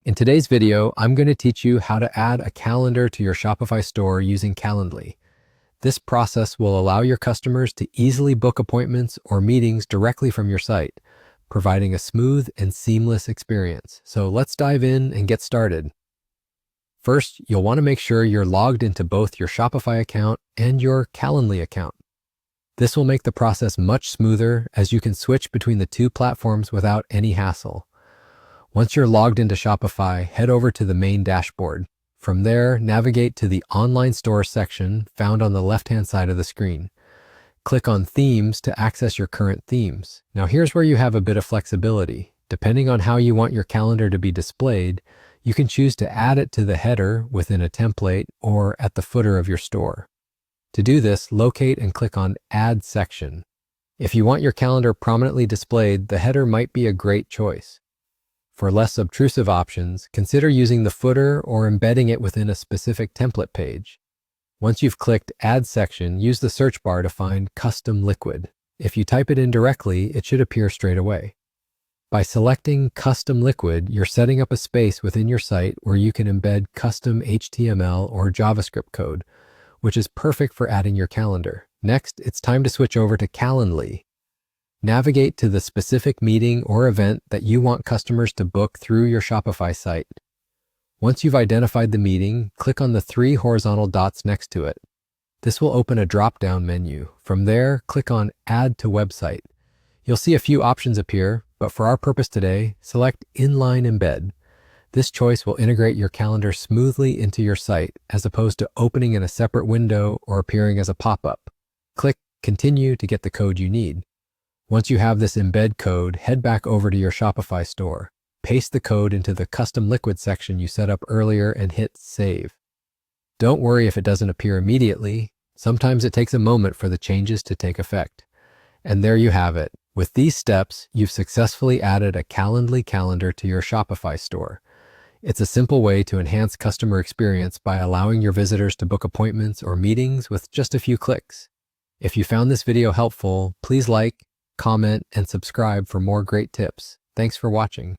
In today's video, I'm going to teach you how to add a calendar to your Shopify store using Calendly. This process will allow your customers to easily book appointments or meetings directly from your site, providing a smooth and seamless experience. So let's dive in and get started. First, you'll want to make sure you're logged into both your Shopify account and your Calendly account. This will make the process much smoother as you can switch between the two platforms without any hassle. Once you're logged into Shopify, head over to the main dashboard. From there, navigate to the Online Store section found on the left-hand side of the screen. Click on Themes to access your current themes. Now here's where you have a bit of flexibility. Depending on how you want your calendar to be displayed, you can choose to add it to the header within a template or at the footer of your store. To do this, locate and click on Add Section. If you want your calendar prominently displayed, the header might be a great choice. For less obtrusive options, consider using the footer or embedding it within a specific template page. Once you've clicked Add Section, use the search bar to find Custom Liquid. If you type it in directly, it should appear straight away. By selecting Custom Liquid, you're setting up a space within your site where you can embed custom HTML or JavaScript code, which is perfect for adding your calendar. Next, it's time to switch over to Calendly. Navigate to the specific meeting or event that you want customers to book through your Shopify site. Once you've identified the meeting, click on the 3 horizontal dots next to it. This will open a drop-down menu. From there, click on Add to Website. You'll see a few options appear, but for our purpose today, select Inline Embed. This choice will integrate your calendar smoothly into your site, as opposed to opening in a separate window or appearing as a pop-up. Click Continue to get the code you need. Once you have this embed code, head back over to your Shopify store. Paste the code into the Custom Liquid section you set up earlier and hit Save. Don't worry if it doesn't appear immediately. Sometimes it takes a moment for the changes to take effect. And there you have it. With these steps, you've successfully added a Calendly calendar to your Shopify store. It's a simple way to enhance customer experience by allowing your visitors to book appointments or meetings with just a few clicks. If you found this video helpful, please like, comment, and subscribe for more great tips. Thanks for watching.